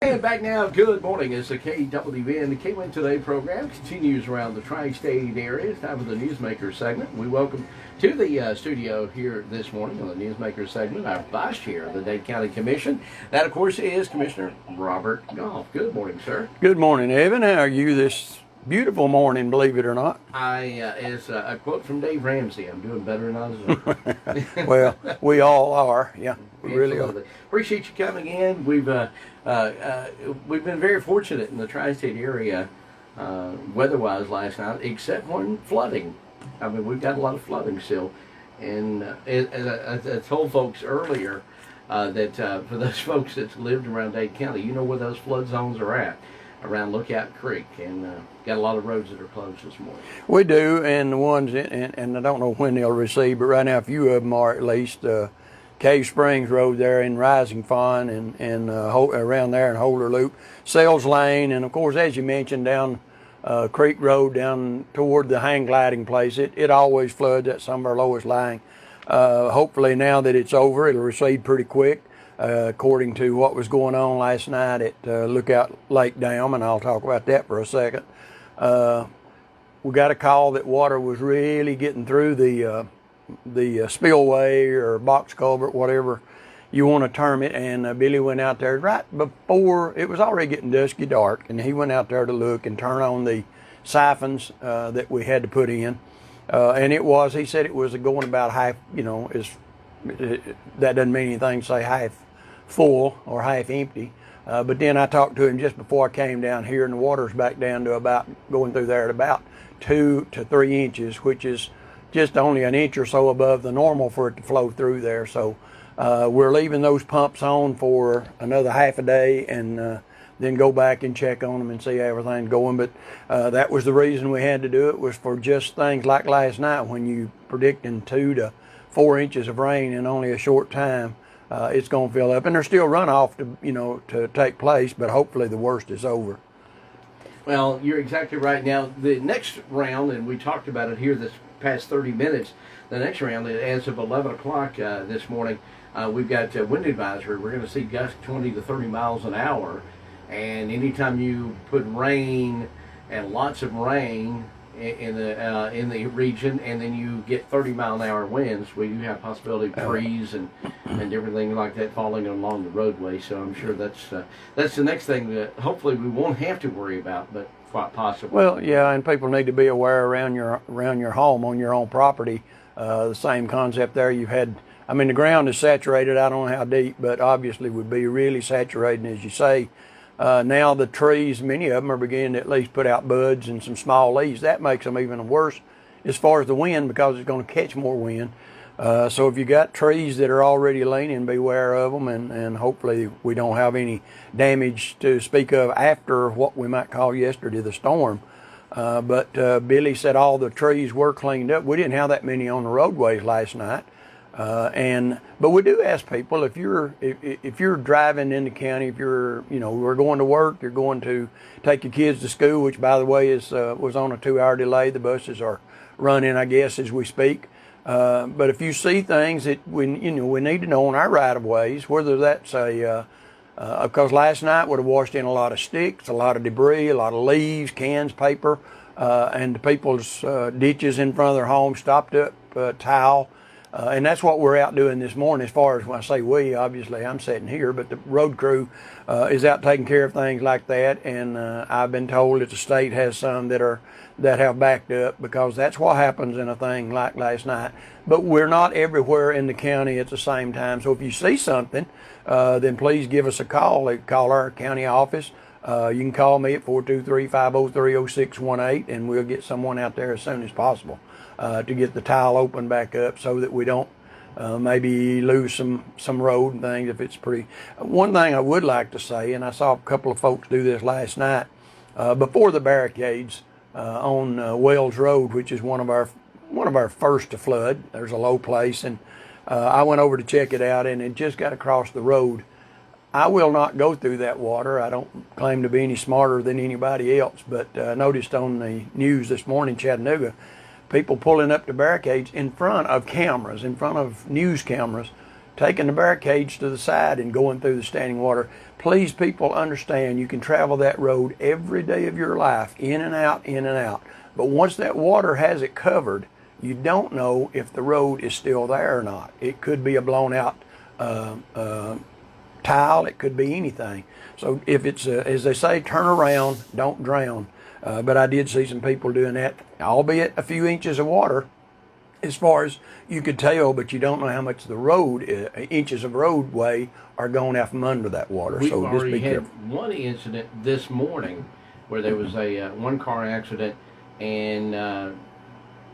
And back now, good morning. As the KWN, the KWN Today program continues around the tri-state area. It's time for the Newsmaker segment. We welcome to the studio here this morning on the Newsmaker segment our Vice Chair of the Dade County Commission. That, of course, is Commissioner Robert Goff. Good morning, sir. Good morning, Evan. How are you this beautiful morning, believe it or not? As a quote from Dave Ramsey, I'm doing better than I deserve. Well, we all are. Yeah, we really Absolutely. Appreciate you coming in. We've been very fortunate in the tri-state area, weather-wise last night, except when flooding. I mean, we've got a lot of flooding still, and as I told folks earlier, that for those folks that's lived around Dade County, you know where those flood zones are at, around Lookout Creek, and got a lot of roads that are closed this morning. We do, and the ones, and I don't know when they'll receive, but right now a few of them are at least. Cave Springs Road there in Rising Fawn and around there in Holder Loop, Sales Lane, and of course, as you mentioned, down Creek Road down toward the hang gliding place. It always floods at some of our lowest lying. Hopefully now that it's over, it'll recede pretty quick. According to what was going on last night at Lookout Lake Dam, and I'll talk about that for a second. We got a call that water was really getting through the spillway or box culvert, whatever you want to term it, and Billy went out there right before it was already getting dusky dark, and he went out there to look and turn on the siphons that we had to put in, and he said it was going about half, that doesn't mean anything to say half full or half empty, but then I talked to him just before I came down here, and the water's back down to about, going through there at about 2 to 3 inches, which is just only an inch or so above the normal for it to flow through there. So we're leaving those pumps on for another half a day, and then go back and check on them and see how everything's going. But that was the reason we had to do it, was for just things like last night when you predicting 2 to 4 inches of rain in only a short time. It's going to fill up, and there's still runoff to take place, but hopefully the worst is over. Well, you're exactly right. Now, the next round, and we talked about it here this past 30 minutes, the next round, as of 11 o'clock this morning, we've got wind advisory. We're going to see gusts 20 to 30 miles an hour, and anytime you put rain and lots of rain in the region, and then you get 30-mile-an-hour winds, we do have possibility of trees and different things like that falling along the roadway. So I'm sure that's the next thing that hopefully we won't have to worry about, but quite possible. Well, yeah, and people need to be aware around your home on your own property. The same concept there. The ground is saturated. I don't know how deep, but obviously would be really saturated. And as you say, now the trees, many of them are beginning to at least put out buds and some small leaves. That makes them even worse as far as the wind, because it's going to catch more wind. So if you got trees that are already leaning, beware of them, and hopefully we don't have any damage to speak of after what we might call yesterday the storm. But Billy said all the trees were cleaned up. We didn't have that many on the roadways last night. But we do ask people, if you're driving in the county, if you're, we're going to work, you're going to take your kids to school, which by the way was on a 2-hour delay. The buses are running, I guess, as we speak. But if you see things that we need to know on our right of ways, whether that's because last night would have washed in a lot of sticks, a lot of debris, a lot of leaves, cans, paper, and people's ditches in front of their homes stopped up, tile. And that's what we're out doing this morning. As far as when I say we, obviously I'm sitting here, but the road crew is out taking care of things like that. And I've been told that the state has some that have backed up, because that's what happens in a thing like last night. But we're not everywhere in the county at the same time. So if you see something, then please give us a call. Call our county office. You can call me at 423-503-0618, and we'll get someone out there as soon as possible to get the tile open back up, so that we don't maybe lose some road and things if it's pretty. One thing I would like to say, and I saw a couple of folks do this last night, before the barricades on Wells Road, which is one of our first to flood. There's a low place, and I went over to check it out, and it just got across the road. I will not go through that water. I don't claim to be any smarter than anybody else, but I noticed on the news this morning, Chattanooga, people pulling up to barricades in front of cameras, in front of news cameras, taking the barricades to the side and going through the standing water. Please, people, understand you can travel that road every day of your life, in and out, in and out. But once that water has it covered, you don't know if the road is still there or not. It could be a blown out tile. It could be anything. So if it's, as they say, turn around, don't drown. But I did see some people doing that, albeit a few inches of water, as far as you could tell, but you don't know how much the road, inches of roadway are going out from under that water. We've so just already be had careful. one incident this morning where there was a one car accident and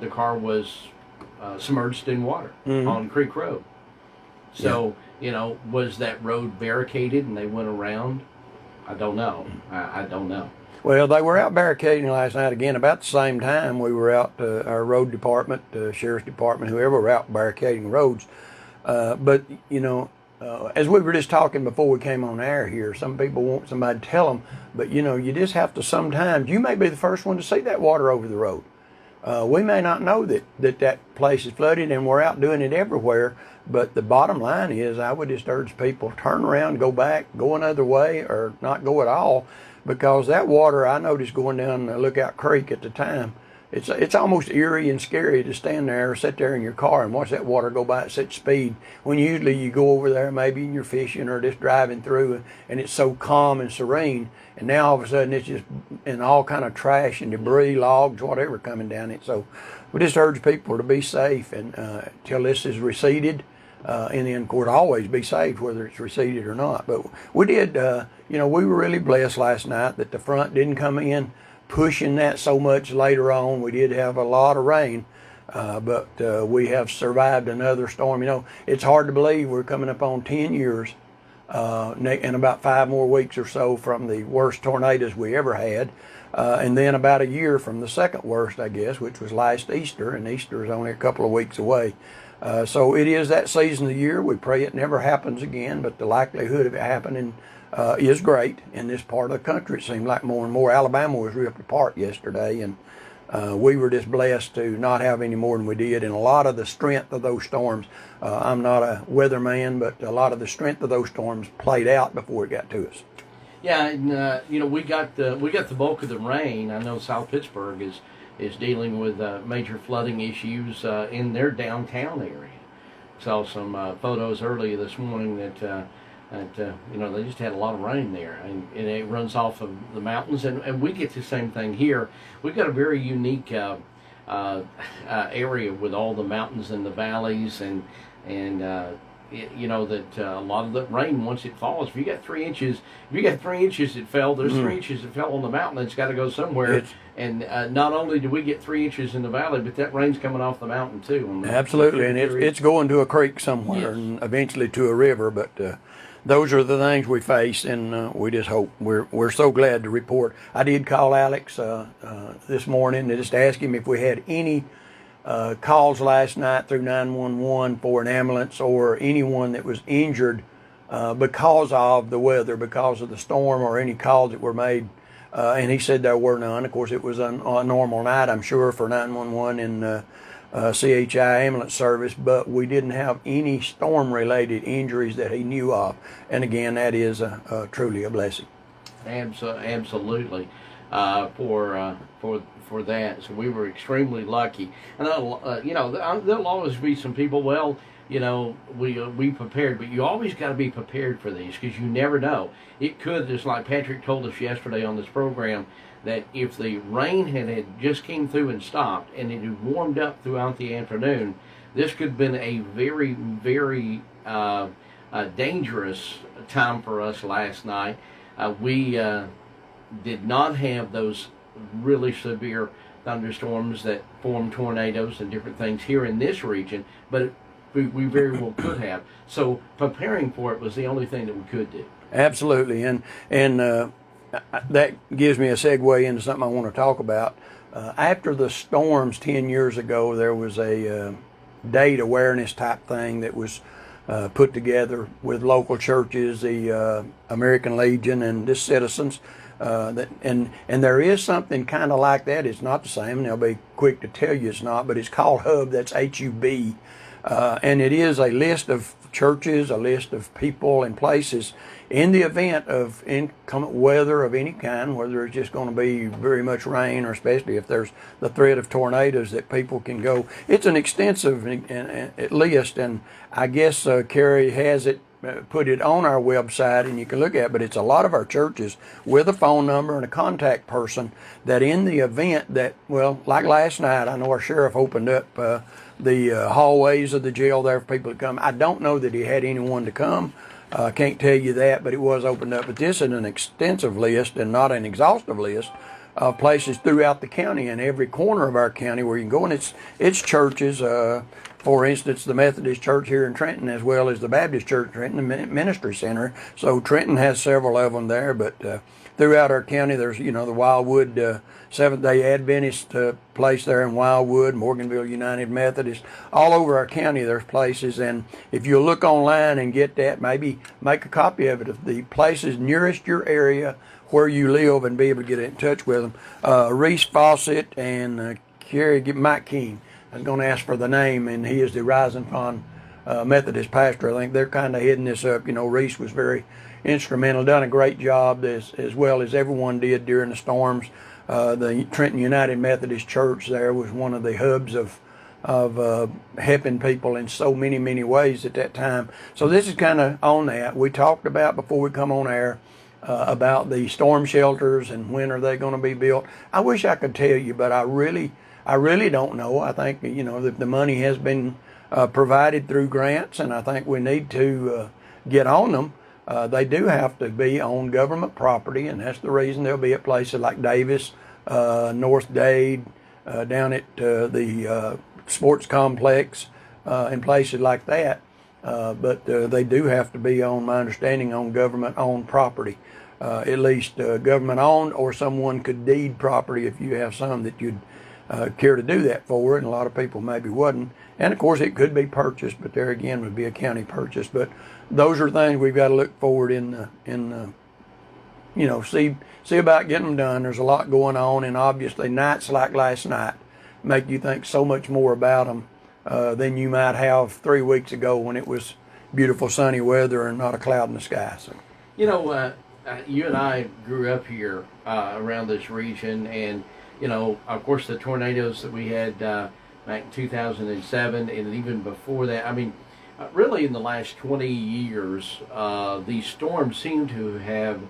the car was submerged in water on Creek Road. So, was that road barricaded and they went around? I don't know. I don't know. Well, they were out barricading last night again about the same time we were out, our road department, sheriff's department, whoever were out barricading roads. But, as we were just talking before we came on air here, some people want somebody to tell them, but, you just have to sometimes, you may be the first one to see that water over the road. We may not know that place is flooded and we're out doing it everywhere, but the bottom line is I would just urge people, turn around, go back, go another way, or not go at all, because that water, I noticed going down Lookout Creek at the time, it's almost eerie and scary to stand there or sit there in your car and watch that water go by at such speed, when usually you go over there maybe and you're fishing or just driving through and it's so calm and serene, and now all of a sudden it's just in all kind of trash and debris, logs, whatever coming down it. So we just urge people to be safe and till this is receded, and then of course always be safe whether it's receded or not. But we did, we were really blessed last night that the front didn't come in pushing that so much later on. We did have a lot of rain, but we have survived another storm. It's hard to believe we're coming up on 10 years and about 5 more weeks or so from the worst tornadoes we ever had, and then about a year from the second worst, I guess, which was last Easter, and Easter is only a couple of weeks away. So it is that season of the year. We pray it never happens again, but the likelihood of it happening is great in this part of the country. It seemed like more and more. Alabama was ripped apart yesterday, and we were just blessed to not have any more than we did. And a lot of the strength of those storms, I'm not a weatherman, but a lot of the strength of those storms played out before it got to us. Yeah, and we got the bulk of the rain. I know South Pittsburgh is dealing with major flooding issues in their downtown area. Saw some photos earlier this morning that they just had a lot of rain there, and it runs off of the mountains, and we get the same thing here. We've got a very unique area with all the mountains and the valleys, and that a lot of the rain, once it falls, if you got 3 inches that fell, there's 3 inches that fell on the mountain. It's got to go somewhere. And not only do we get 3 inches in the valley, but that rain's coming off the mountain too. Absolutely, and it's going to a creek somewhere, yes, and eventually to a river. But those are the things we face, and we just hope. We're so glad to report. I did call Alex this morning to just ask him if we had any calls last night through 911 for an ambulance or anyone that was injured because of the weather, because of the storm, or any calls that were made. And he said there were none. Of course, it was a normal night, I'm sure, for 911 and CHI ambulance service, but we didn't have any storm-related injuries that he knew of. And again, that is truly a blessing. Absolutely, for that. So we were extremely lucky. And there'll always be some people. Well, we prepared, but you always got to be prepared for these, because you never know. It could, just like Patrick told us yesterday on this program, that if the rain had just came through and stopped, and it had warmed up throughout the afternoon, this could have been a very, very dangerous time for us last night. We did not have those really severe thunderstorms that form tornadoes and different things here in this region, but we very well could have. So preparing for it was the only thing that we could do. Absolutely, and that gives me a segue into something I want to talk about. After the storms 10 years ago, there was a Dade awareness type thing that was put together with local churches, the American Legion, and just citizens. And there is something kind of like that. It's not the same, and they'll be quick to tell you it's not, but it's called HUB. That's HUB. And it is a list of churches, a list of people and places in the event of inclement weather of any kind, whether it's just going to be very much rain or especially if there's the threat of tornadoes, that people can go. It's an extensive list, and I guess Carrie has it, put it on our website and you can look at it, but it's a lot of our churches with a phone number and a contact person that in the event that, well, like last night, I know our sheriff opened up the hallways of the jail there for people to come. I don't know that he had anyone to come. I can't tell you that, but it was opened up. But this is an extensive list and not an exhaustive list of places throughout the county and every corner of our county where you can go. And it's churches, for instance, the Methodist Church here in Trenton, as well as the Baptist Church in Trenton, the Ministry Center. So Trenton has several of them there, but throughout our county, there's, the Wildwood Seventh-day Adventist place there in Wildwood, Morganville United Methodist. All over our county, there's places, and if you look online and get that, maybe make a copy of it of the places nearest your area where you live and be able to get in touch with them. Reese Fawcett and Mike King. I was going to ask for the name, and he is the Rising Pond Methodist pastor. I think they're kind of heading this up. Reese was very instrumental, done a great job as well as everyone did during the storms. The Trenton United Methodist Church there was one of the hubs of helping people in so many ways at that time. So this is kind of on that. We talked about before we come on air about the storm shelters and when are they going to be built. I wish I could tell you, but I really don't know. I think, that the money has been provided through grants, and I think we need to get on them. They do have to be on government property, and that's the reason they'll be at places like Davis, North Dade, down at the sports complex, and places like that. But they do have to be on, my understanding, on government-owned property. At least government-owned, or someone could deed property if you have some that you'd care to do that for, and a lot of people maybe wouldn't. And of course it could be purchased, but there again would be a county purchase. But those are things we've got to look forward see about getting them done. There's a lot going on, and obviously nights like last night make you think so much more about them than you might have 3 weeks ago when it was beautiful sunny weather and not a cloud in the sky. So, you and I grew up here around this region, and of course, the tornadoes that we had back in 2007, and even before that. I mean, really in the last 20 years, these storms seem to have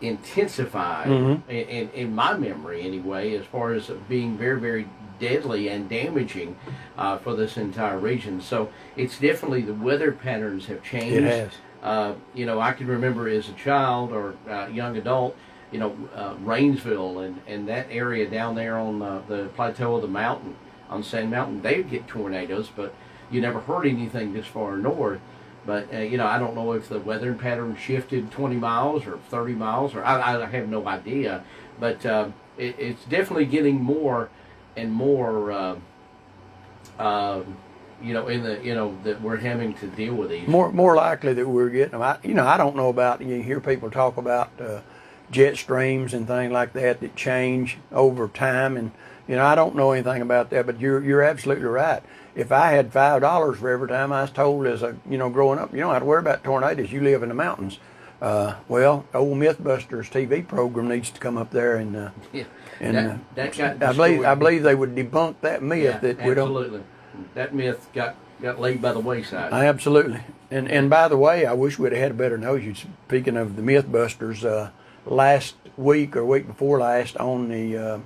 intensified, in my memory anyway, as far as being very, very deadly and damaging for this entire region. So it's definitely, the weather patterns have changed. It has. I can remember as a child or young adult, Rainsville and that area down there on the plateau of the mountain, on Sand Mountain, they would get tornadoes, but you never heard anything this far north. But, I don't know if the weather pattern shifted 20 miles or 30 miles, or I have no idea. But it's definitely getting more and more, that we're having to deal with these. More likely that we're getting them. I don't know about, you hear people talk about jet streams and things like that change over time, and I don't know anything about that, but you're absolutely right. If I had $5 for every time I was told as growing up, you don't have to worry about tornadoes, you live in the mountains. Well, old Mythbusters TV program needs to come up there and I believe they would debunk that myth that we don't. Absolutely, that myth got laid by the wayside. Absolutely, and by the way, I wish we'd have had a better notice. Speaking of the Mythbusters, last week or week before last on the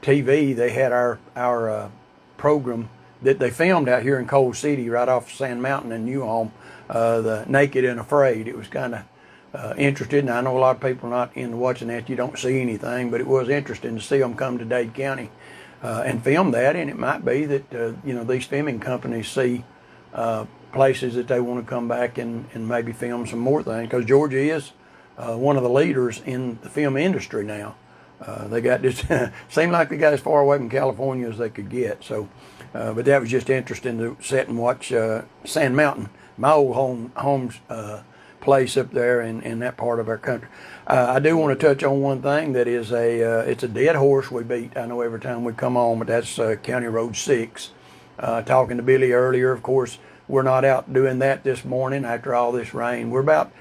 TV, they had our program that they filmed out here in Coal City, right off Sand Mountain in New Home, the Naked and Afraid. It was kind of interesting. I know a lot of people are not into watching that. You don't see anything, but it was interesting to see them come to Dade County and film that. And it might be that these filming companies see places that they want to come back and maybe film some more things, because Georgia is one of the leaders in the film industry now. They got this, seemed like they got as far away from California as they could get. So, but that was just interesting to sit and watch Sand Mountain, my old home place up there in that part of our country. I do want to touch on one thing that is it's a dead horse we beat. I know every time we come on, but that's County Road 6. Talking to Billy earlier, of course, we're not out doing that this morning after all this rain. We're about,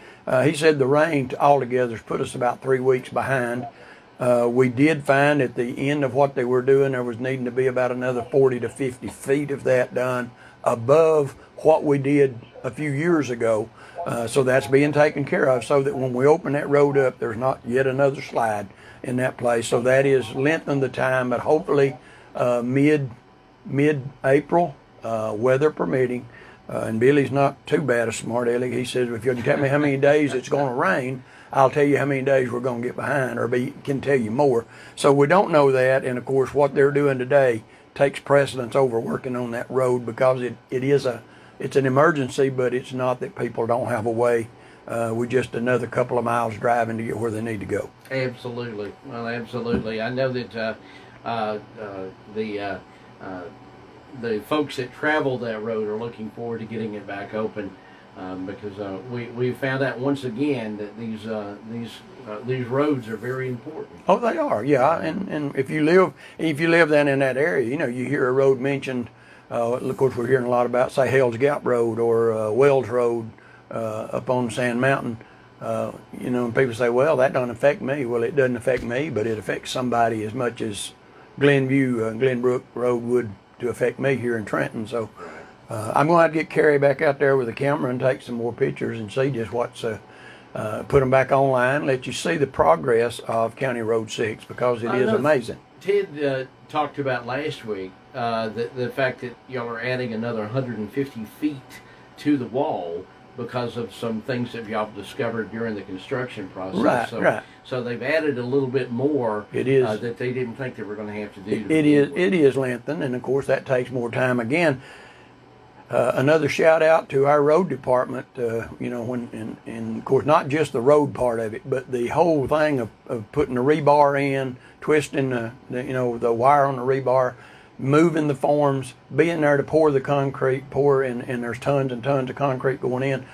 he said the rain altogether has put us about 3 weeks behind. We did find at the end of what they were doing, there was needing to be about another 40 to 50 feet of that done above what we did a few years ago. So that's being taken care of so that when we open that road up, there's not yet another slide in that place. So that is lengthened the time, but hopefully mid-April, weather permitting. And Billy's not too bad a smart aleck. He says, if you can tell me how many days it's going to rain, I'll tell you how many days we're going to get behind, or can tell you more. So we don't know that, and of course what they're doing today takes precedence over working on that road because it's an emergency, but it's not that people don't have a way. We're just another couple of miles driving to get where they need to go. Absolutely. Well, absolutely. I know that the folks that travel that road are looking forward to getting it back open because we found out once again that these roads are very important. Oh, they are, yeah. And if you live down in that area, you hear a road mentioned. Of course, we're hearing a lot about, say, Hell's Gap Road or Wells Road up on Sand Mountain. And people say, well, that doesn't affect me. Well, it doesn't affect me, but it affects somebody as much as Glenbrook Road would to affect me here in Trenton. So I'm going to have to get Carrie back out there with a camera and take some more pictures and see just what's, put them back online, let you see the progress of County Road 6 because it is amazing. Ted talked about last week the fact that y'all are adding another 150 feet to the wall because of some things that y'all discovered during the construction process. Right. So they've added a little bit more that they didn't think they were going to have to do. It is lengthened, and of course that takes more time. Again, another shout out to our road department. And of course not just the road part of it, but the whole thing of putting the rebar in, twisting the wire on the rebar, moving the forms, being there to pour the concrete, and there's tons and tons of concrete going in,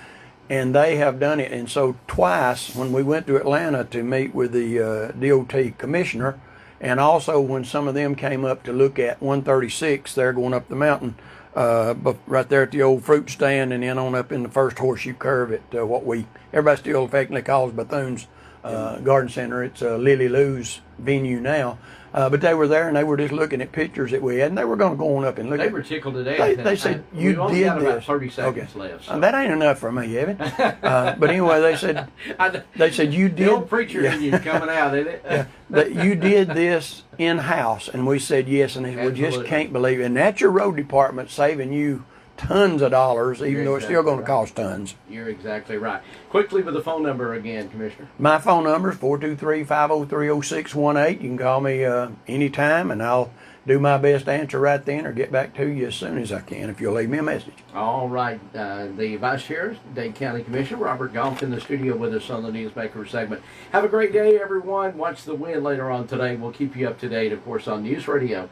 and they have done it. And so twice when we went to Atlanta to meet with the DOT commissioner, and also when some of them came up to look at 136, they're going up the mountain, right there at the old fruit stand, and then on up in the first horseshoe curve at everybody still affectionately calls Bethune Garden Center. It's Lily Lou's venue now. But they were there and they were just looking at pictures that we had, and they were going to go on up and look. They were tickled today. They said, you did got this. About 30 seconds left. So. That ain't enough for me, Evan. But anyway, they said you did. The old preacher in you coming out, isn't it? Yeah, that you did this in-house, and we said yes, and they said, we just can't believe it. And that's your road department saving you tons of dollars, even though it's still going to cost tons. You're exactly right. Quickly with the phone number again, Commissioner. My phone number is 423-503-0618. You can call me anytime, and I'll do my best to answer right then or get back to you as soon as I can if you'll leave me a message. All right. The Vice Chair, Dade County Commissioner Robert Goff in the studio with us on the Newsmaker segment. Have a great day, everyone. Watch the wind later on today. We'll keep you up to date, of course, on News Radio